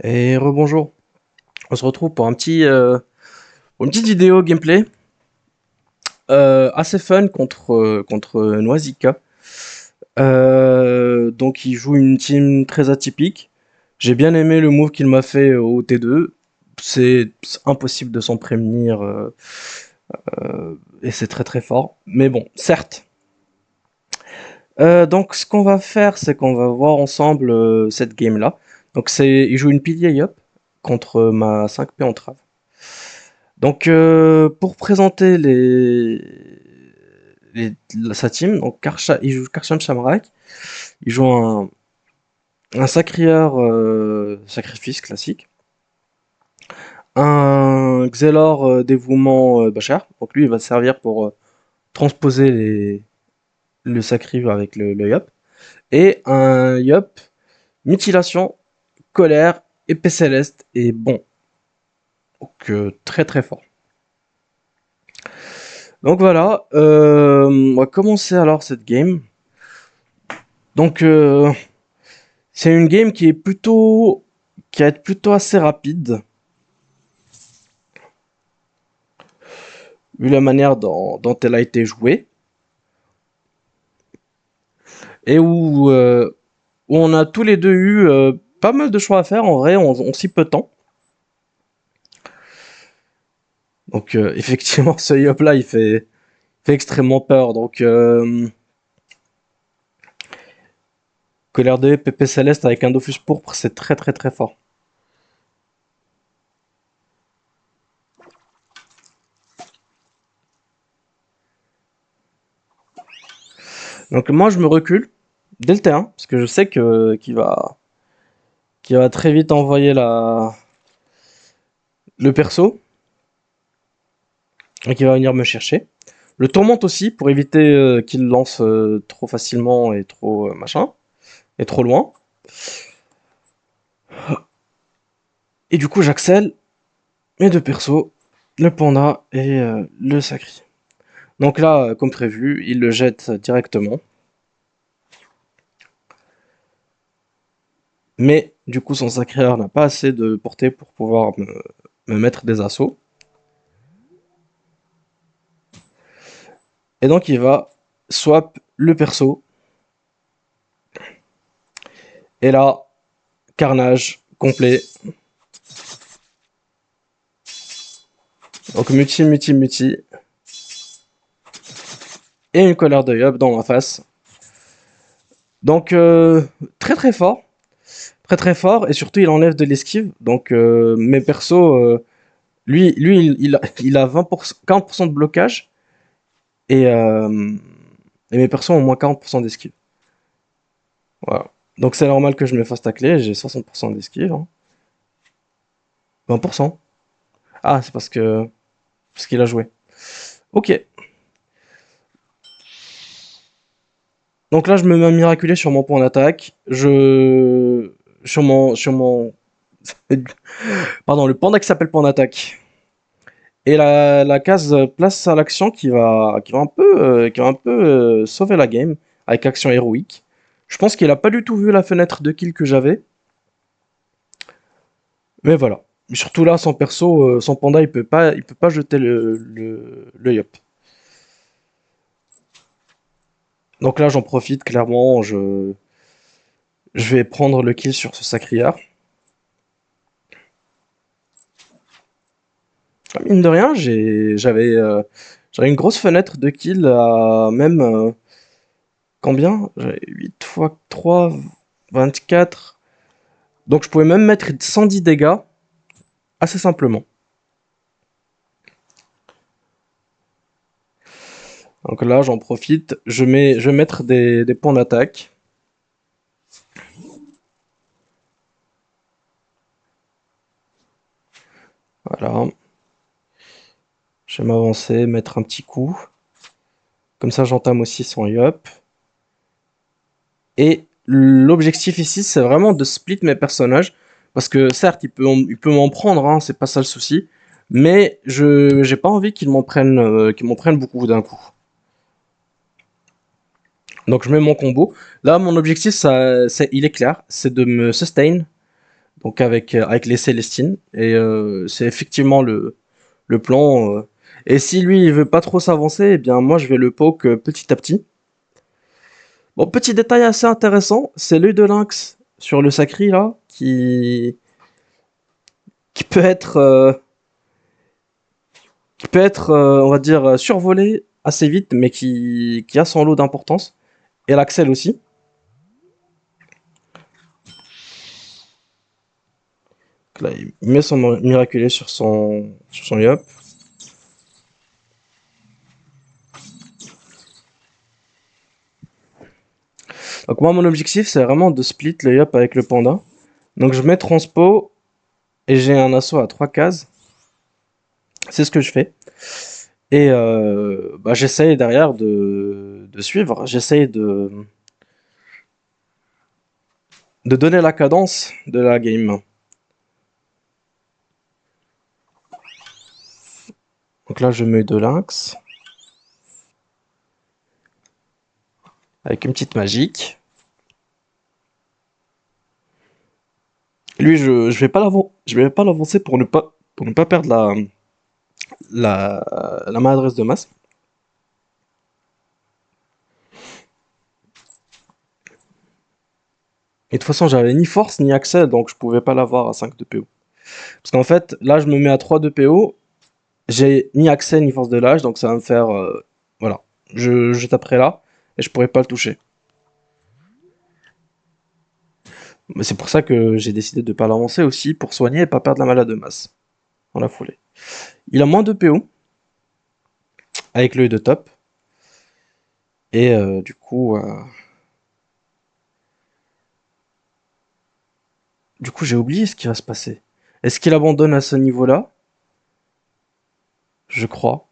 Et rebonjour. On se retrouve pour pour une petite vidéo gameplay assez fun contre Noisika. Donc il joue une team très atypique. J'ai bien aimé le move qu'il m'a fait au T2. C'est impossible de s'en prévenir et c'est très très fort. Mais bon, certes. Donc ce qu'on va faire, c'est qu'on va voir ensemble cette game là. Donc il joue une pilier up contre ma 5P entrave. Donc, pour présenter sa team, donc il joue Karcham Shamrak, il joue un sacrieur sacrifice classique, un Xelor dévouement Bachar, donc lui il va servir pour transposer le sacri avec le Yop, et un Yop mutilation, colère, épée céleste et bon, donc très très fort. Donc voilà, on va commencer alors cette game. Donc c'est une game qui va être plutôt assez rapide, vu la manière dont elle a été jouée, et où on a tous les deux eu pas mal de choix à faire, en vrai, en si peu de temps. Donc effectivement, ce Yop là, fait extrêmement peur. Donc colère de PP Céleste avec un Dofus pourpre, c'est très très très fort. Donc moi, je me recule dès le terrain, parce que je sais qu'il va très vite envoyer le perso, et qu'il va venir me chercher. Le tourmente aussi pour éviter qu'il lance trop facilement et trop machin, et trop loin. Et du coup, j'accèle mes deux persos, le panda et le sacri. Donc là, comme prévu, il le jette directement. Mais du coup, son sacreur n'a pas assez de portée pour pouvoir me mettre des assauts. Et donc, il va swap le perso. Et là, carnage complet. Donc, multi. Et une colère de Yob dans la face. Donc, très très fort. Très très fort. Et surtout, il enlève de l'esquive. Donc, mes persos, il a 20%, 40% de blocage. Et, euh, et mes persos ont moins 40% d'esquive. Voilà. Donc, c'est normal que je me fasse tacler. J'ai 60% d'esquive. Hein. 20%. Ah, c'est parce qu'il a joué. Ok. Donc là, je me mets miraculé sur mon point d'attaque. Sur mon, pardon, le panda qui s'appelle point d'attaque. Et la case place à l'action qui va un peu sauver la game avec action héroïque. Je pense qu'il a pas du tout vu la fenêtre de kill que j'avais. Mais voilà. Surtout là, son perso, son panda, il peut pas jeter le yop. Donc là, j'en profite clairement. Je vais prendre le kill sur ce sacriard. Mine de rien, j'avais une grosse fenêtre de kill à même combien? J'avais 8 fois 3, 24. Donc je pouvais même mettre 110 dégâts assez simplement. Donc là, j'en profite. Je vais mettre des points d'attaque. Voilà. Je vais m'avancer, mettre un petit coup. Comme ça, j'entame aussi son yop. Et l'objectif ici, c'est vraiment de split mes personnages. Parce que certes, il peut m'en prendre, hein, c'est pas ça le souci. Mais je j'ai pas envie qu'ils m'en prennent beaucoup d'un coup. Donc je mets mon combo. Là, mon objectif, il est clair, c'est de me sustain, donc avec les Célestines. Et c'est effectivement le plan. Et si lui, il veut pas trop s'avancer, eh bien moi, je vais le poke petit à petit. Bon, petit détail assez intéressant, c'est l'œil de lynx sur le sacri là, qui peut être, on va dire, survolé assez vite, mais qui a son lot d'importance. Et l'Axel aussi. Donc là, il met son miraculé sur son yop. Donc moi, mon objectif, c'est vraiment de split le yop avec le panda. Donc je mets transpo et j'ai un assaut à 3 cases. C'est ce que je fais. Et bah, j'essaye derrière de suivre. J'essaye de donner la cadence de la game. Donc là, je mets de lynx avec une petite magique. Lui, je vais pas l'avancer pour ne pas perdre la maladresse de masse. Et de toute façon, j'avais ni force ni accès, donc je pouvais pas l'avoir à 5 de PO. Parce qu'en fait, là, je me mets à 3 de PO, j'ai ni accès ni force de l'âge, donc ça va me faire. Voilà. Je taperai là, et je pourrais pas le toucher. Mais c'est pour ça que j'ai décidé de pas l'avancer aussi, pour soigner et pas perdre la malade de masse dans la foulée. Il a moins de PO, avec l'œil de top, et du coup, j'ai oublié ce qui va se passer. Est-ce qu'il abandonne à ce niveau-là? Je crois.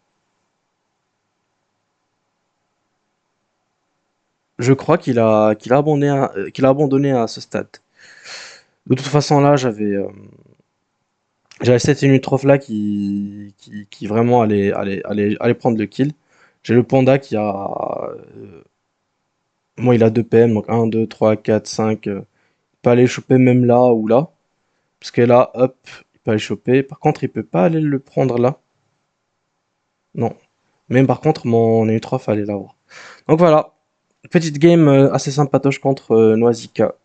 Je crois qu'il a abandonné à ce stade. De toute façon, là, j'avais cette Unitrof là qui vraiment allait prendre le kill. J'ai le panda qui a. Moi, il a 2 PM, donc un 2 3 4 5 il peut aller choper même là ou là. Parce que là, hop, il peut aller choper. Par contre, il peut pas aller le prendre là. Non. Mais par contre, mon Unitrof allait l'avoir. Donc voilà. Petite game assez sympatoche contre Noisika.